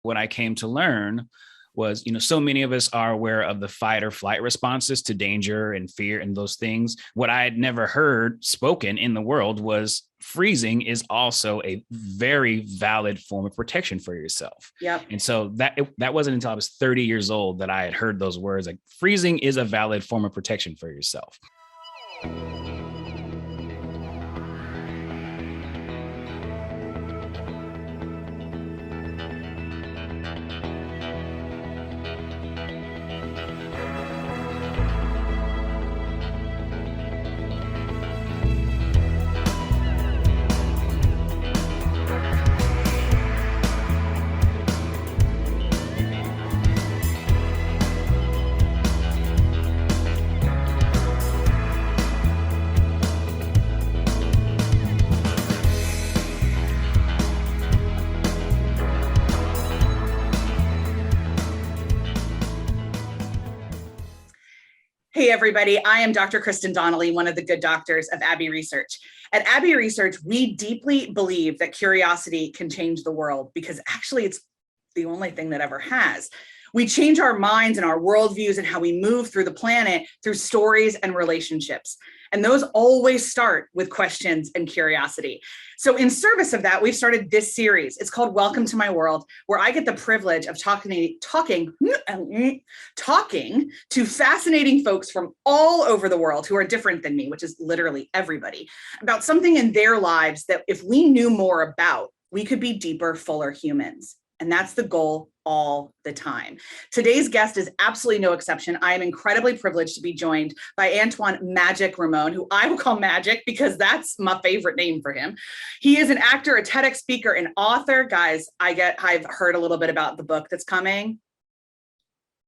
what I came to learn was, so many of us are aware of the fight or flight responses to danger and fear and those things. What I had never heard spoken in the world was freezing is also a very valid form of protection for yourself. Yep. And so that wasn't until I was 30 years old that I had heard those words, like freezing is a valid form of protection for yourself. Hey, everybody. I am Dr. Kristen Donnelly, one of the good doctors of Abbey Research. At Abbey Research, we deeply believe that curiosity can change the world because actually it's the only thing that ever has. We change our minds and our worldviews and how we move through the planet through stories and relationships. And those always start with questions and curiosity. So in service of that, we've started this series. It's called Welcome to My World, where I get the privilege of talking to fascinating folks from all over the world who are different than me, which is literally everybody, about something in their lives that if we knew more about, we could be deeper, fuller humans. And that's the goal all the time. Today's guest is absolutely no exception. I am incredibly privileged to be joined by Antuan Magic Raimone, who I will call Magic because that's my favorite name for him. He is an actor, a TEDx speaker, and author. Guys, I've heard a little bit about the book that's coming.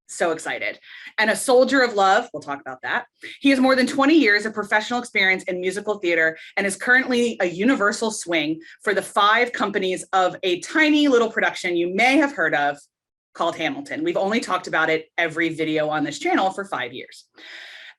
So excited. And a soldier of love. We'll talk about that. He has more than 20 years of professional experience in musical theater and is currently a universal swing for the 5 companies of a tiny little production you may have heard of called Hamilton. We've only talked about it every video on this channel for 5 years.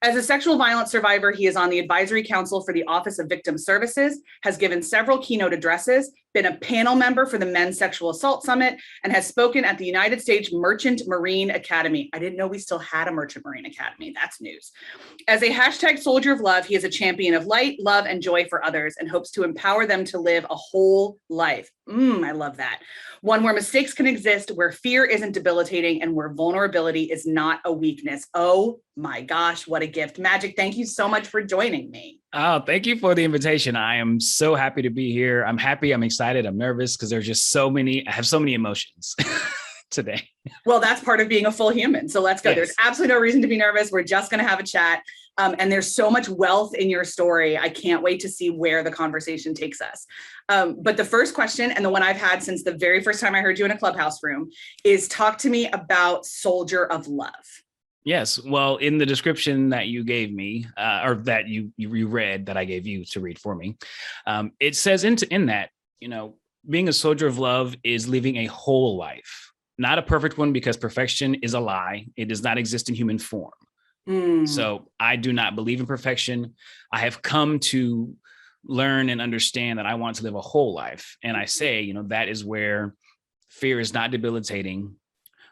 As a sexual violence survivor, he is on the advisory council for the Office of Victim Services, has given several keynote addresses, been a panel member for the Men's Sexual Assault Summit, and has spoken at the United States Merchant Marine Academy. I didn't know we still had a Merchant Marine Academy. That's news. As a hashtag soldier of love, he is a champion of light, love, and joy for others and hopes to empower them to live a whole life. I love that. One where mistakes can exist, where fear isn't debilitating, and where vulnerability is not a weakness. Oh my gosh, what a gift. Magic, thank you so much for joining me. Oh, thank you for the invitation. I am so happy to be here. I'm happy, I'm excited, I'm nervous because there's just I have so many emotions today. Well, that's part of being a full human. So let's go. Yes. There's absolutely no reason to be nervous. We're just going to have a chat. And there's so much wealth in your story. I can't wait to see where the conversation takes us. But the first question, and the one I've had since the very first time I heard you in a clubhouse room, is talk to me about Soldier of Love. Yes. Well, in the description that you gave me, or that you read, that I gave you to read for me, it says in that, being a soldier of love is living a whole life, not a perfect one, because perfection is a lie. It does not exist in human form. So I do not believe in perfection. I have come to learn and understand that I want to live a whole life. And I say, that is where fear is not debilitating,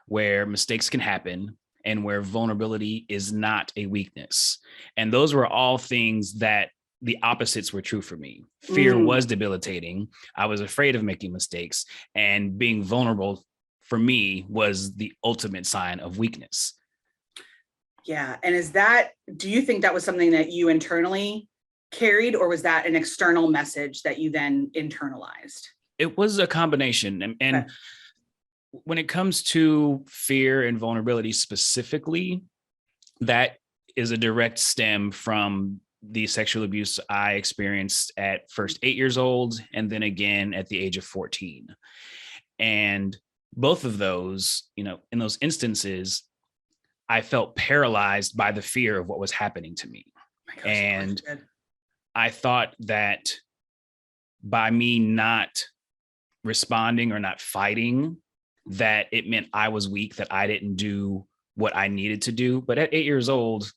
where mistakes can happen, and where vulnerability is not a weakness. And those were all things that the opposites were true for me. Fear was debilitating. I was afraid of making mistakes, and being vulnerable for me was the ultimate sign of weakness. Yeah. And do you think that was something that you internally carried, or was that an external message that you then internalized? It was a combination. And okay. When it comes to fear and vulnerability specifically, that is a direct stem from the sexual abuse I experienced at first 8 years old, and then again at the age of 14. And both of those, in those instances, I felt paralyzed by the fear of what was happening to me. Oh my gosh, and I thought that by me not responding or not fighting, that it meant I was weak, that I didn't do what I needed to do. But at 8 years old,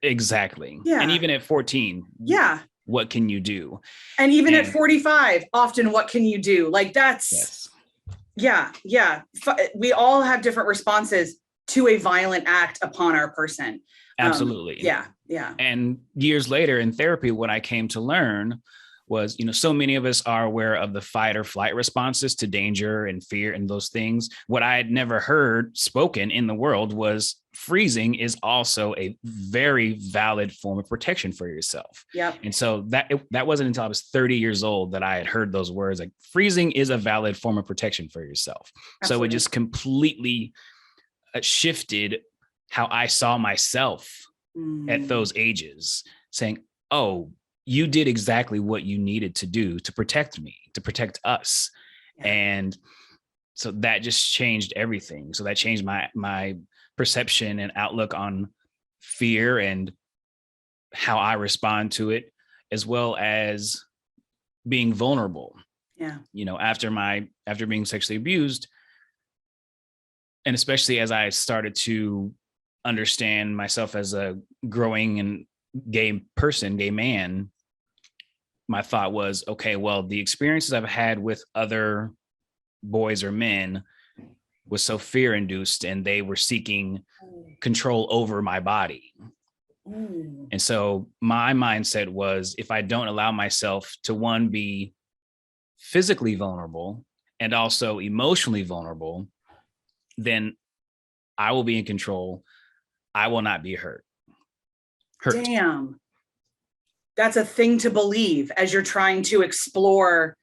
exactly. Yeah. And even at 14, what can you do? And even at 45, often what can you do? Like that's, Yeah. Yeah. We all have different responses to a violent act upon our person. Absolutely. Yeah. Yeah. And years later in therapy, what I came to learn was, so many of us are aware of the fight or flight responses to danger and fear and those things. What I had never heard spoken in the world was freezing is also a very valid form of protection for yourself. Yep. And so that wasn't until I was 30 years old that I had heard those words, like freezing is a valid form of protection for yourself. Absolutely. So it just completely shifted how I saw myself at those ages, saying, oh, you did exactly what you needed to do to protect me, to protect us. Yeah. And so that just changed everything. So that changed my perception and outlook on fear and how I respond to it, as well as being vulnerable. Yeah. After being sexually abused, and especially as I started to understand myself as a growing and gay man, my thought was, okay, well, the experiences I've had with other boys or men was so fear induced, and they were seeking control over my body. And so my mindset was, if I don't allow myself to, one, be physically vulnerable and also emotionally vulnerable, then I will be in control. I will not be hurt. Damn. That's a thing to believe as you're trying to explore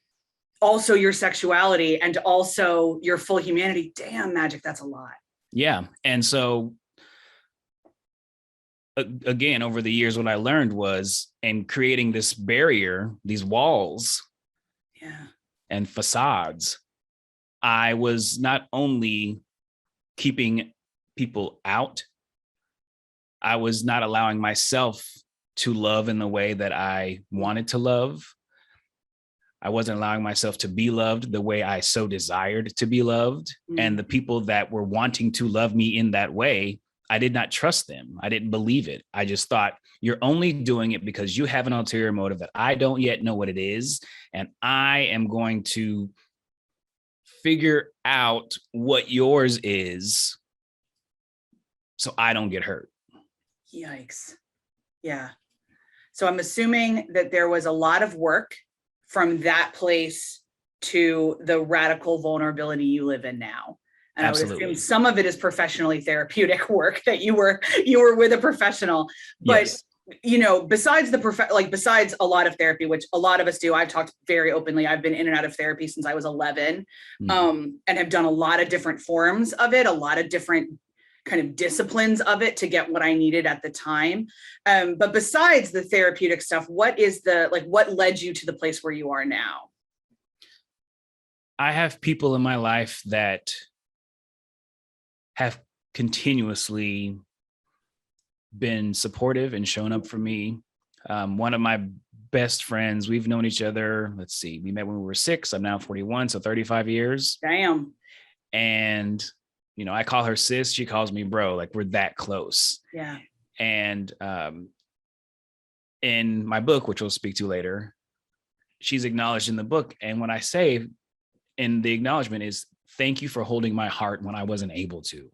also your sexuality and also your full humanity. Damn, Magic, that's a lot. Yeah. And so again, over the years, what I learned was, in creating this barrier, these walls, and facades, I was not only keeping people out, I was not allowing myself to love in the way that I wanted to love. I wasn't allowing myself to be loved the way I so desired to be loved. And the people that were wanting to love me in that way, I did not trust them. I didn't believe it. I just thought, you're only doing it because you have an ulterior motive that I don't yet know what it is. And I am going to figure out what yours is so I don't get hurt. Yikes. Yeah. So I'm assuming that there was a lot of work from that place to the radical vulnerability you live in now. And absolutely. I would assume some of it is professionally therapeutic work that you were with a professional, but yes. Besides besides a lot of therapy, which a lot of us do, I've talked very openly. I've been in and out of therapy since I was 11, and have done a lot of different forms of it, a lot of different kind of disciplines of it to get what I needed at the time. But besides the therapeutic stuff, what led you to the place where you are now? I have people in my life that have continuously been supportive and shown up for me. One of my best friends, we've known each other, we met when we were 6, I'm now 41, so 35 years. Damn. And I call her sis, she calls me bro, like we're that close. Yeah. And in my book, which we'll speak to later, she's acknowledged in the book. And when I say in the acknowledgement is, thank you for holding my heart when I wasn't able to.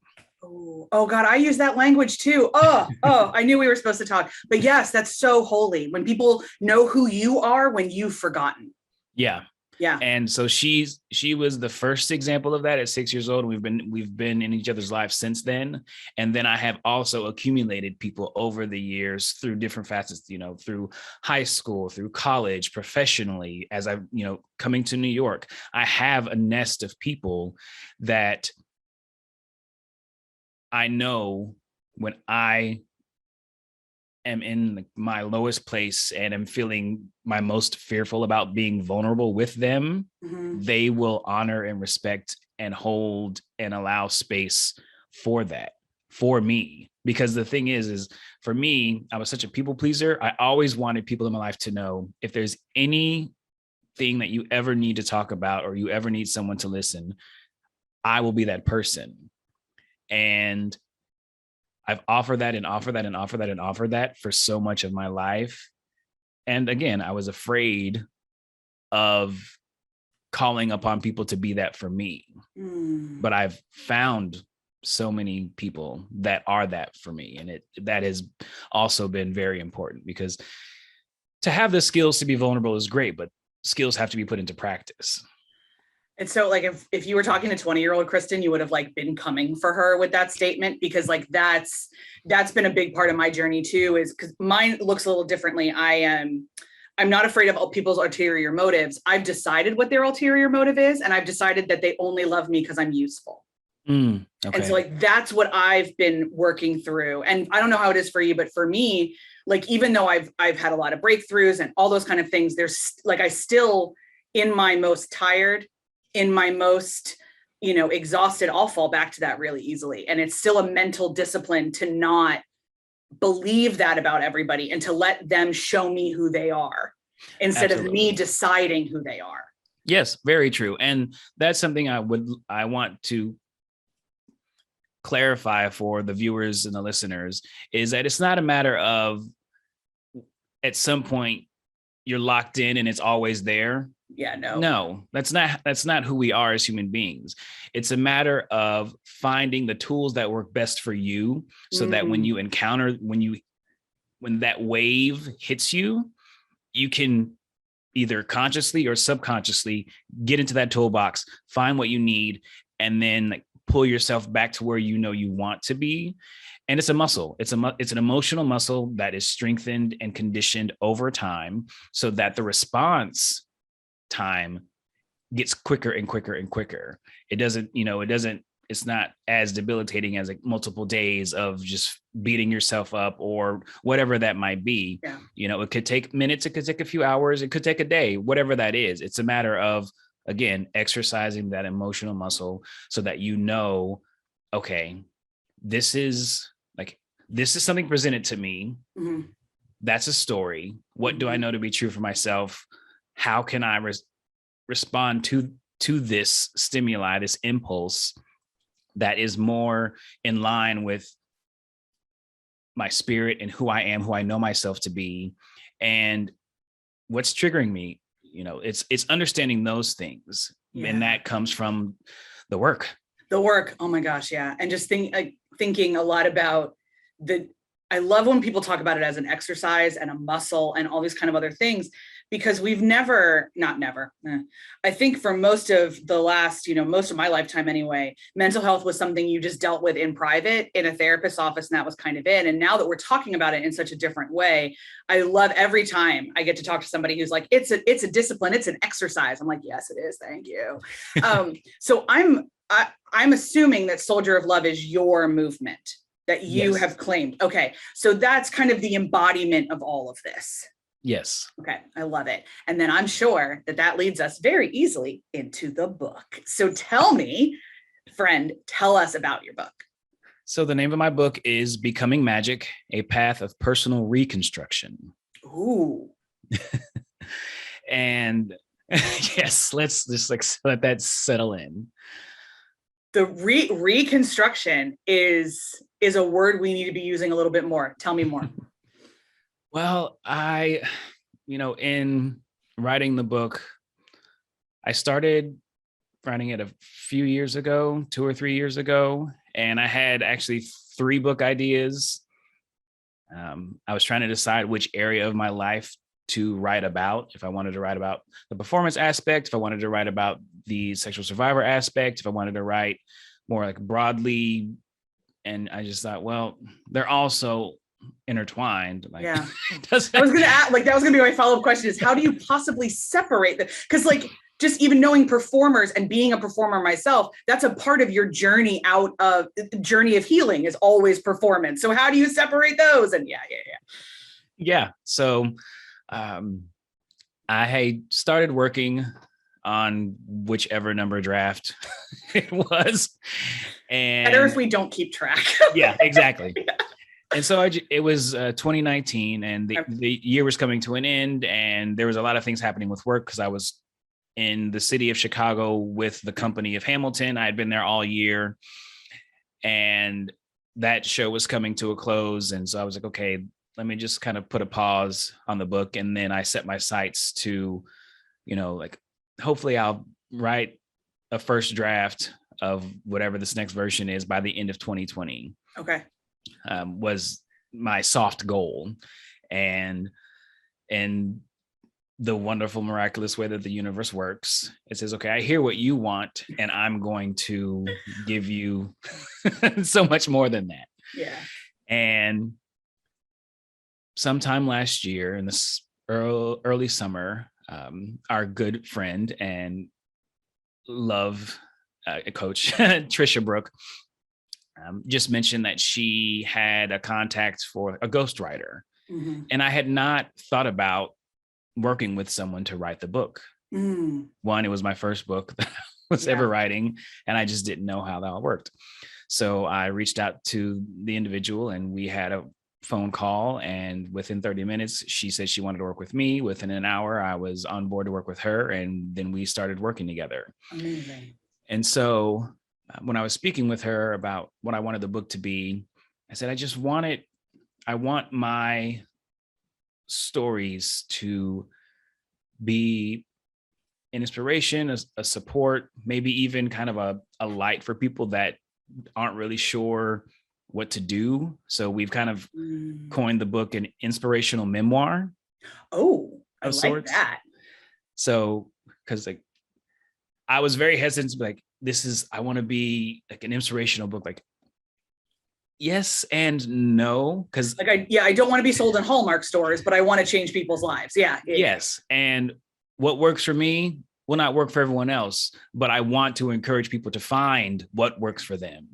Oh God, I use that language too. Oh, I knew we were supposed to talk. But yes, that's so holy when people know who you are when you've forgotten. Yeah. Yeah. And so she was the first example of that at 6 years old. We've been in each other's lives since then. And then I have also accumulated people over the years through different facets, through high school, through college, professionally, as I've, coming to New York. I have a nest of people that I know when I am in my lowest place and am feeling my most fearful about being vulnerable with them, they will honor and respect and hold and allow space for that, for me. Because the thing is for me, I was such a people pleaser. I always wanted people in my life to know, if there's anything that you ever need to talk about or you ever need someone to listen, I will be that person. And I've offered that and offered that and offered that and offered that for so much of my life. And again, I was afraid of calling upon people to be that for me. But I've found so many people that are that for me. And that has also been very important, because to have the skills to be vulnerable is great, but skills have to be put into practice. And so like if you were talking to 20-year-old Kristen, you would have like been coming for her with that statement, because like that's been a big part of my journey too, is because mine looks a little differently. I'm not afraid of people's ulterior motives. I've decided what their ulterior motive is, and I've decided that they only love me because I'm useful. Okay. And so like that's what I've been working through. And I don't know how it is for you, but for me, like even though I've had a lot of breakthroughs and all those kind of things, there's like I still, in my most tired, in my most, exhausted, I'll fall back to that really easily. And it's still a mental discipline to not believe that about everybody and to let them show me who they are instead of me deciding who they are. Yes, very true. And that's something I want to clarify for the viewers and the listeners, is that it's not a matter of at some point you're locked in and it's always there. Yeah, no, that's not who we are as human beings. It's a matter of finding the tools that work best for you, so that when you encounter, when that wave hits you, you can either consciously or subconsciously get into that toolbox, find what you need, and then like pull yourself back to where you want to be. And it's a muscle. It's an emotional muscle that is strengthened and conditioned over time, so that the response time gets quicker and quicker and quicker. It's not as debilitating as like multiple days of just beating yourself up or whatever that might be. Yeah. It could take minutes, it could take a few hours, it could take a day, whatever that is. It's a matter of, again, exercising that emotional muscle so that okay, this is something presented to me. That's a story. What do I know to be true for myself? How can I respond to this stimuli, this impulse that is more in line with my spirit and who I am, who I know myself to be, and what's triggering me? It's understanding those things. Yeah. And that comes from the work. Oh my gosh. Yeah. And just thinking a lot about I love when people talk about it as an exercise and a muscle and all these kind of other things, because we've I think for most of the last, most of my lifetime anyway, mental health was something you just dealt with in private in a therapist's office, and that was kind of it. And now that we're talking about it in such a different way, I love every time I get to talk to somebody who's like, it's a discipline, it's an exercise. I'm like, yes, it is. Thank you. So I'm assuming that Soldier of Love is your movement that you have claimed. Okay. So that's kind of the embodiment of all of this. Yes. Okay. I love it. And then I'm sure that leads us very easily into the book. So tell me, friend, tell us about your book. So the name of my book is Becoming Magic, A Path of Personal Reconstruction. Ooh. And yes, let's just let that settle in. The reconstruction is a word we need to be using a little bit more. Tell me more. Well, in writing the book, I started writing it a few years ago, 2 or 3 years ago, and I had actually 3 book ideas. I was trying to decide which area of my life to write about. If I wanted to write about the performance aspect, if I wanted to write about the sexual survivor aspect, if I wanted to write more like broadly. And I just thought, well, they're also intertwined. Like, yeah. I was going to ask, that was going to be my follow-up question, is how do you possibly separate them? Because just even knowing performers and being a performer myself, that's a part of your journey journey of healing is always performance. So how do you separate those? And yeah. So I had started working on whichever number draft it was. And better if we don't keep track. Yeah, exactly. Yeah. And so it was 2019, and the year was coming to an end, and there was a lot of things happening with work because I was in the city of Chicago with the company of Hamilton. I had been there all year, and that show was coming to a close. And so I was like, okay, let me just kind of put a pause on the book. And then I set my sights to, hopefully I'll write a first draft of whatever this next version is by the end of 2020. Okay. Was my soft goal. And the wonderful, miraculous way that the universe works, it says, okay, I hear what you want, and I'm going to give you so much more than that. Yeah. And sometime last year in this early summer, our good friend and love coach, Trisha Brooke, just mentioned that she had a contact for a ghostwriter. Mm-hmm. And I had not thought about working with someone to write the book. One, it was my first book that I was ever writing, and I just didn't know how that all worked. So I reached out to the individual, and we had a phone call, and within 30 minutes, she said she wanted to work with me. Within an hour, I was on board to work with her, and then we started working together. Amazing. And so when I was speaking with her about what I wanted the book to be, I said, I want my stories to be an inspiration, a support, maybe even kind of a light for people that aren't really sure what to do. So we've kind of coined the book an inspirational memoir. Oh, I like sorts. that. So, because like I was very hesitant to be like, I want to be like an inspirational book. Like, yes and no, because like I don't want to be sold in Hallmark stores, but I want to change people's lives. Yeah. Yes. And what works for me will not work for everyone else, but I want to encourage people to find what works for them.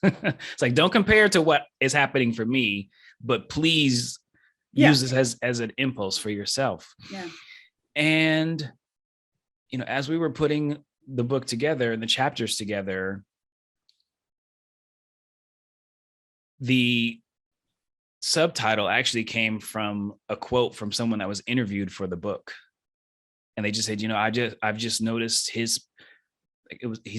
It's like, don't compare to what is happening for me, but please use this as an impulse for yourself. Yeah. And, as we were putting the book together and the chapters together, the subtitle actually came from a quote from someone that was interviewed for the book. And they just said, I've just noticed he's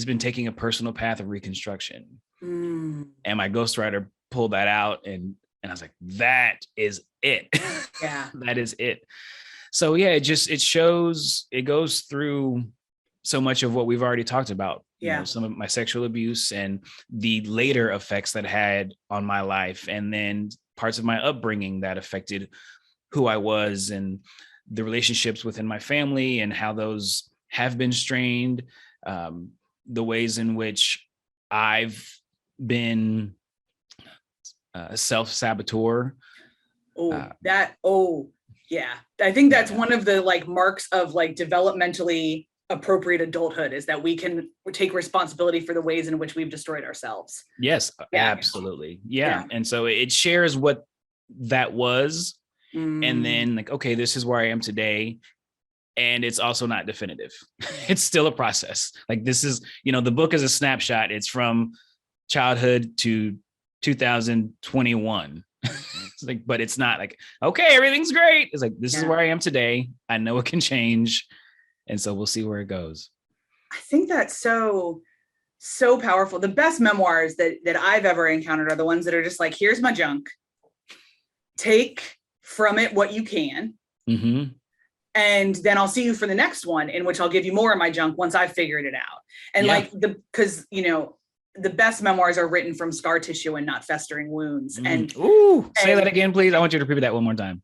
been taking a personal path of reconstruction. And my ghostwriter pulled that out, and I was like, that is it. Yeah. That is it. So yeah, it goes through so much of what we've already talked about. Some of my sexual abuse and the later effects that had on my life, and then parts of my upbringing that affected who I was, and the relationships within my family and how those have been strained, the ways in which I've been a self-saboteur. Yeah. I think that's one of the like marks of like developmentally appropriate adulthood, is that we can take responsibility for the ways in which we've destroyed ourselves. Yes, absolutely. Yeah. And so it shares what that was. And then like, okay, this is where I am today. And it's also not definitive. It's still a process. Like this is, the book is a snapshot. It's from childhood to 2021. It's like, but it's not like, okay, everything's great. It's like, this is where I am today. I know it can change. And so we'll see where it goes. I think that's so powerful. The best memoirs that I've ever encountered are the ones that are just like, here's my junk. Take from it what you can. Mm-hmm. And then I'll see you for the next one, in which I'll give you more of my junk once I've figured it out. And because the best memoirs are written from scar tissue and not festering wounds. And say that again, please. I want you to repeat that one more time.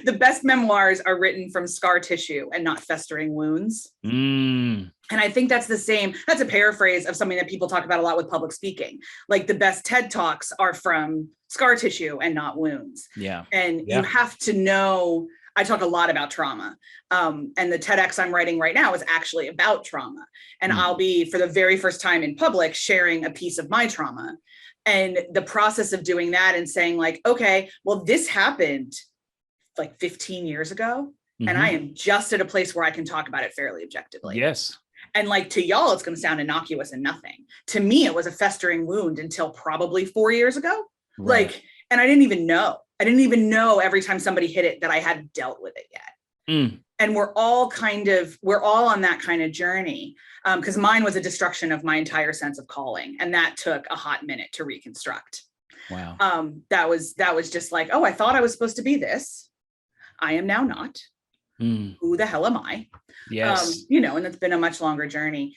The best memoirs are written from scar tissue and not festering wounds. And I think that's a paraphrase of something that people talk about a lot with public speaking. Like the best TED Talks are from scar tissue and not wounds. Yeah. And you have to know, I talk a lot about trauma. And the TEDx I'm writing right now is actually about trauma. And I'll be, for the very first time in public, sharing a piece of my trauma. And the process of doing that and saying like, okay, well, this happened like 15 years ago. And I am just at a place where I can talk about it fairly objectively. Yes. And like to y'all, it's going to sound innocuous and nothing. To me, it was a festering wound until probably 4 years ago. Right. Like, and I didn't even know every time somebody hit it that I hadn't dealt with it yet. And we're all on that kind of journey. Because mine was a destruction of my entire sense of calling. And that took a hot minute to reconstruct. Wow. That was just like, oh, I thought I was supposed to be this. I am now not. Who the hell am I? Yes. And it's been a much longer journey.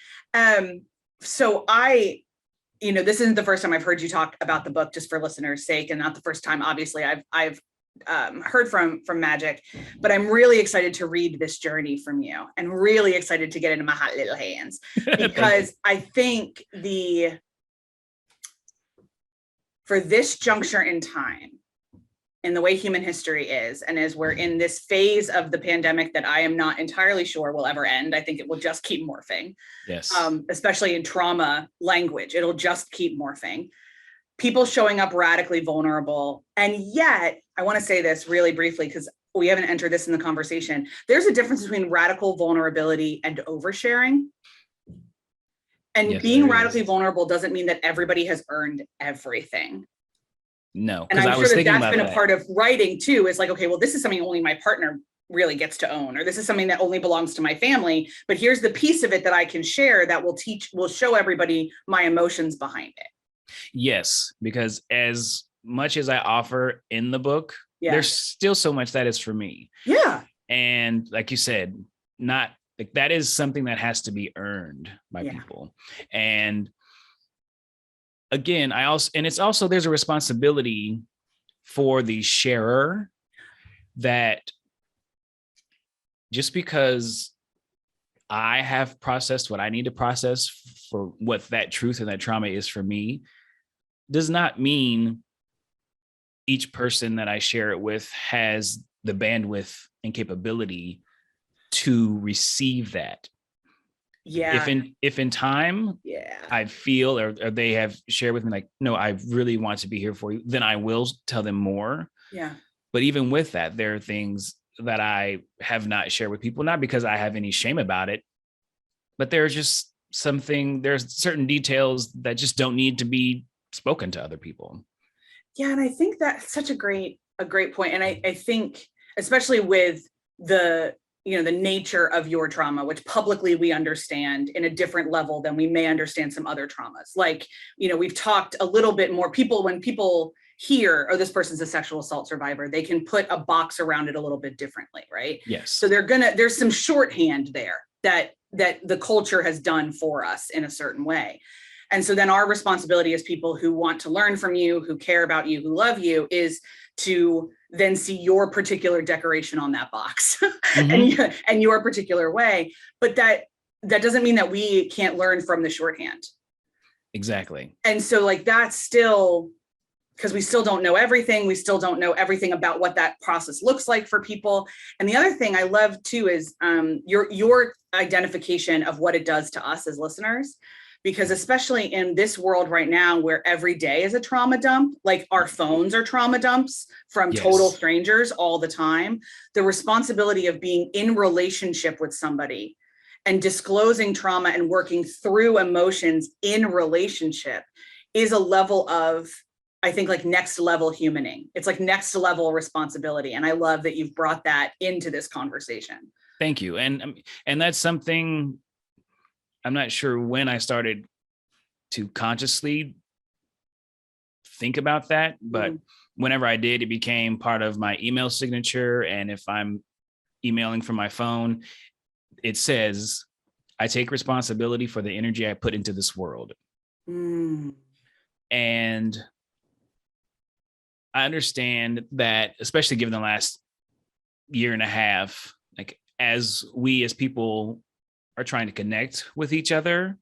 So this isn't the first time I've heard you talk about the book, just for listeners' sake, and not the first time, obviously, I've heard from Magic, but I'm really excited to read this journey from you, and really excited to get into my hot little hands, because I think for this juncture in time, in the way human history is, and as we're in this phase of the pandemic that I am not entirely sure will ever end, I think it will just keep morphing. Yes. Especially in trauma language, it'll just keep morphing. People showing up radically vulnerable. And yet, I want to say this really briefly, because we haven't entered this in the conversation. There's a difference between radical vulnerability and oversharing. And yes, being radically vulnerable doesn't mean that everybody has earned everything. No, and I'm sure that's been a part of writing too, is like, okay, well, this is something only my partner really gets to own, or this is something that only belongs to my family, but here's the piece of it that I can share that will show everybody my emotions behind it. Yes, because as much as I offer in the book, there's still so much that is for me. Yeah. And like you said, not like that is something that has to be earned by people. And again, it's also there's a responsibility for the sharer, that just because I have processed what I need to process for what that truth and that trauma is for me, does not mean each person that I share it with has the bandwidth and capability to receive that. Yeah. If in time, I feel or they have shared with me like, no, I really want to be here for you, then I will tell them more. Yeah. But even with that, there are things that I have not shared with people, not because I have any shame about it, but there's certain details that just don't need to be spoken to other people. Yeah. And I think that's such a great point. And I think, especially with the nature of your trauma, which publicly we understand in a different level than we may understand some other traumas. Like, we've talked a little bit more, when people hear, oh, this person's a sexual assault survivor, they can put a box around it a little bit differently, right? Yes. So there's some shorthand there that the culture has done for us in a certain way. And so then our responsibility as people who want to learn from you, who care about you, who love you, is to then see your particular decoration on that box and your particular way. But that doesn't mean that we can't learn from the shorthand. Exactly. And so like that's still, because we still don't know everything. We still don't know everything about what that process looks like for people. And the other thing I love too is your identification of what it does to us as listeners. Because especially in this world right now, where every day is a trauma dump, like our phones are trauma dumps from total strangers all the time, the responsibility of being in relationship with somebody and disclosing trauma and working through emotions in relationship is a level of, I think, like next level humaning. It's like next level responsibility. And I love that you've brought that into this conversation. Thank you. And that's something I'm not sure when I started to consciously think about that, but whenever I did, it became part of my email signature. And if I'm emailing from my phone, it says, I take responsibility for the energy I put into this world. And I understand that, especially given the last year and a half, like as we as people are trying to connect with each other,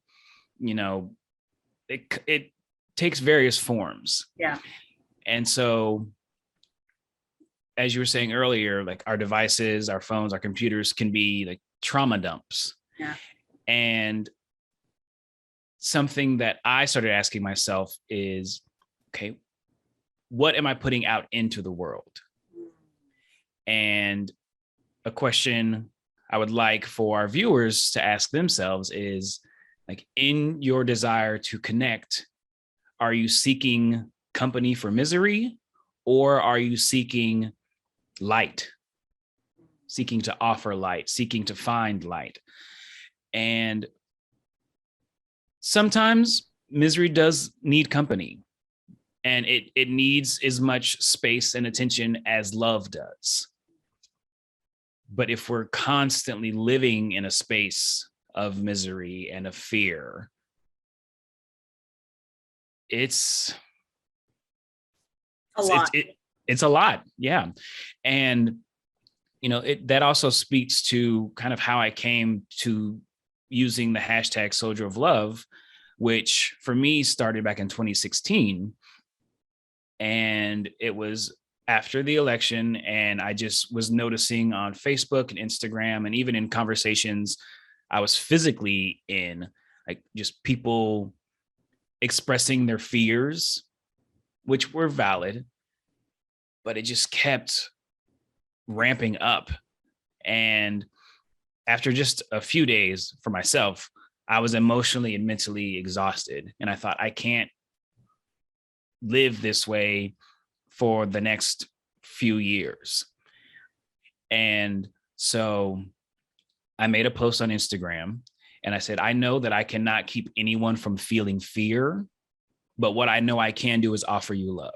it takes various forms. Yeah. And so, as you were saying earlier, like our devices, our phones, our computers can be like trauma dumps. Yeah. And something that I started asking myself is, okay, what am I putting out into the world? And a question I would like for our viewers to ask themselves is, like, in your desire to connect, are you seeking company for misery, or are you seeking light, seeking to offer light, seeking to find light? And sometimes misery does need company, and it needs as much space and attention as love does. But if we're constantly living in a space of misery and of fear, it's A lot. it's a lot. Yeah. And, that also speaks to kind of how I came to using the hashtag Soldier of Love, which for me started back in 2016. And it was after the election, and I just was noticing on Facebook and Instagram, and even in conversations I was physically in, like just people expressing their fears, which were valid, but it just kept ramping up. And after just a few days for myself, I was emotionally and mentally exhausted. And I thought, I can't live this way for the next few years. And so I made a post on Instagram and I said, I know that I cannot keep anyone from feeling fear, but what I know I can do is offer you love.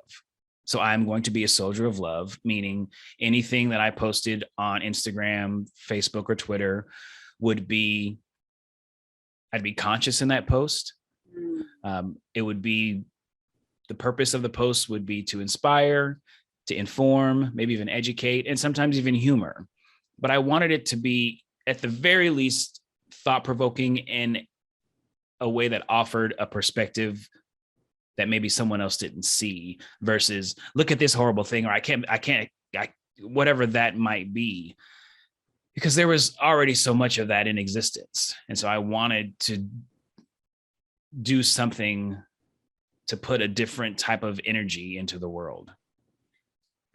So I'm going to be a soldier of love, meaning anything that I posted on Instagram, Facebook, or Twitter would be, I'd be conscious in that post. It would be, the purpose of the post would be to inspire, to inform, maybe even educate, and sometimes even humor. But I wanted it to be, at the very least, thought-provoking in a way that offered a perspective that maybe someone else didn't see, versus look at this horrible thing, or I can't, whatever that might be, because there was already so much of that in existence. And so I wanted to do something to put a different type of energy into the world.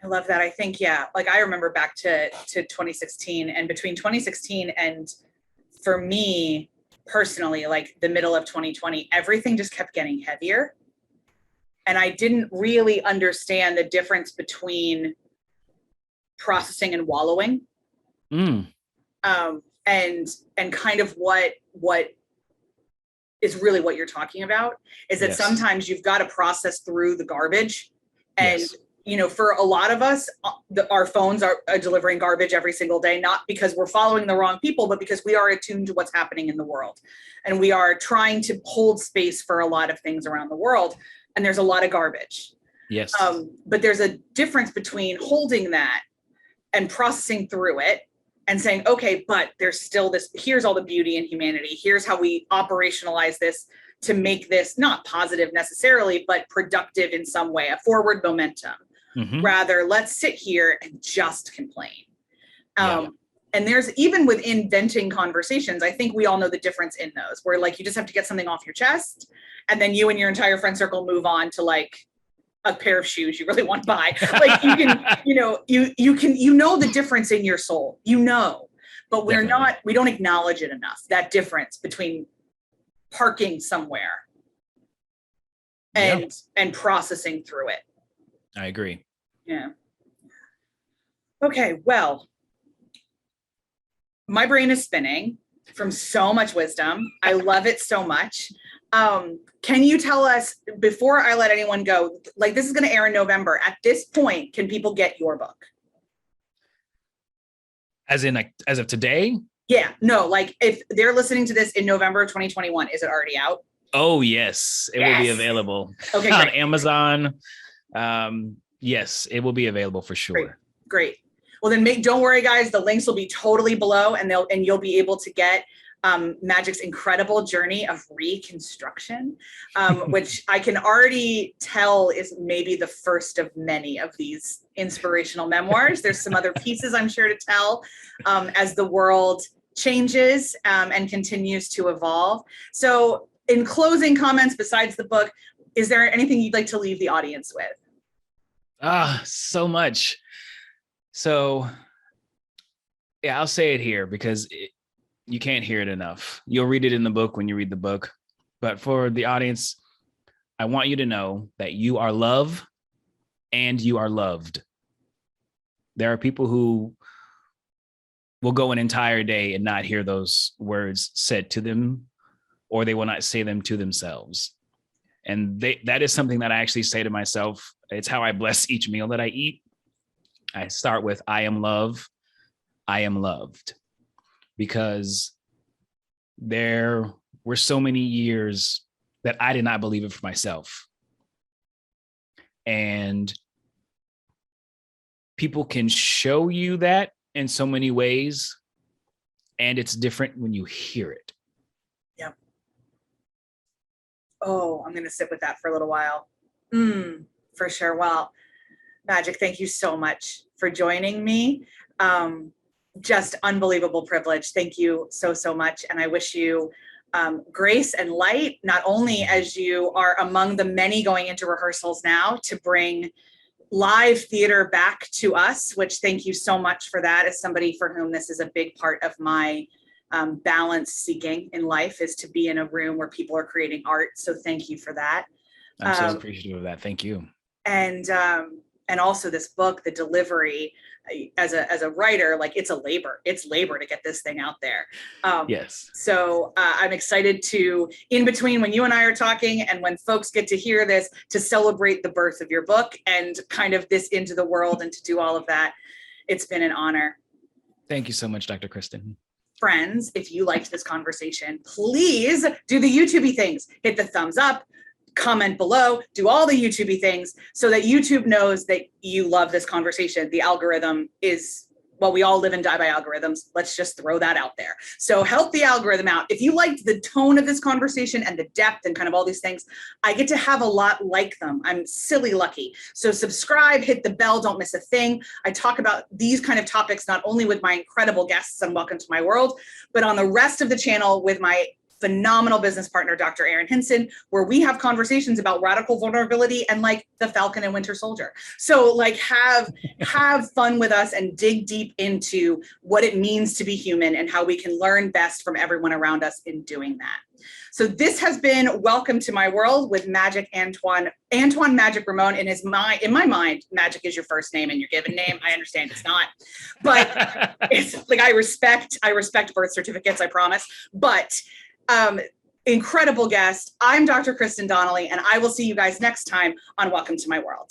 I love that. I think, yeah, like I remember back to 2016, and between 2016 and, for me personally, like the middle of 2020, everything just kept getting heavier. And I didn't really understand the difference between processing and wallowing. And kind of what is really what you're talking about is that sometimes you've got to process through the garbage. And, for a lot of us, our phones are delivering garbage every single day, not because we're following the wrong people, but because we are attuned to what's happening in the world. And we are trying to hold space for a lot of things around the world. And there's a lot of garbage. Yes. But there's a difference between holding that and processing through it and saying, okay, but there's still this, here's all the beauty in humanity. Here's how we operationalize this to make this not positive necessarily, but productive in some way, a forward momentum. Rather, let's sit here and just complain. And there's, even within venting conversations, I think we all know the difference in those, where like you just have to get something off your chest, and then you and your entire friend circle move on to like a pair of shoes you really want to buy. Like you can, you know the difference in your soul, but we don't acknowledge it enough, that difference between parking somewhere and processing through it. I agree. Yeah. Okay, well, my brain is spinning from so much wisdom. I love it so much. Can you tell us, before I let anyone go, like this is going to air in November, at this point, can people get your book? As in, like, as of today? Yeah, no, like if they're listening to this in November of 2021, is it already out? Oh, yes. It will be available on Amazon. Yes, it will be available for sure. Great. Well, then don't worry, guys. The links will be totally below, and you'll be able to get Magic's incredible journey of reconstruction, which I can already tell is maybe the first of many of these inspirational memoirs. There's some other pieces I'm sure to tell as the world changes and continues to evolve. So in closing comments, besides the book, is there anything you'd like to leave the audience with? So much. So yeah, I'll say it here because you can't hear it enough. You'll read it in the book when you read the book. But for the audience, I want you to know that you are loved and you are loved. There are people who will go an entire day and not hear those words said to them, or they will not say them to themselves. And that is something that I actually say to myself. It's how I bless each meal that I eat. I start with, I am love. I am loved, because there were so many years that I did not believe it for myself. And people can show you that in so many ways, and it's different when you hear it. Yep. Oh, I'm going to sit with that for a little while. For sure. Well, Magic, thank you so much for joining me. Just unbelievable privilege. Thank you so, so much. And I wish you grace and light, not only as you are among the many going into rehearsals now to bring live theater back to us, which thank you so much for that. As somebody for whom this is a big part of my balance seeking in life, is to be in a room where people are creating art. So thank you for that. I'm so appreciative of that. Thank you. And also this book, the delivery, as a writer, like it's labor to get this thing out there. Yes. So I'm excited to, in between when you and I are talking and when folks get to hear this, to celebrate the birth of your book and kind of this into the world and to do all of that. It's been an honor. Thank you so much, Dr. Kristen. Friends, if you liked this conversation, please do the YouTube-y things. Hit the thumbs up, comment below, do all the YouTube-y things so that YouTube knows that you love this conversation. The algorithm is, well, we all live and die by algorithms. Let's just throw that out there. So help the algorithm out. If you liked the tone of this conversation and the depth and kind of all these things, I get to have a lot like them. I'm silly lucky. So subscribe, hit the bell, don't miss a thing. I talk about these kind of topics not only with my incredible guests on Welcome to My World, but on the rest of the channel with my phenomenal business partner, Dr. Aaron Hinson, where we have conversations about radical vulnerability and like the Falcon and Winter Soldier. So like have fun with us and dig deep into what it means to be human and how we can learn best from everyone around us in doing that. So this has been Welcome to My World with Magic Antuan Magic Raimone. In my mind, Magic is your first name and your given name. I understand it's not, but it's like I respect birth certificates, I promise. But incredible guest. I'm Dr. Kristen Donnelly, and I will see you guys next time on Welcome to My World.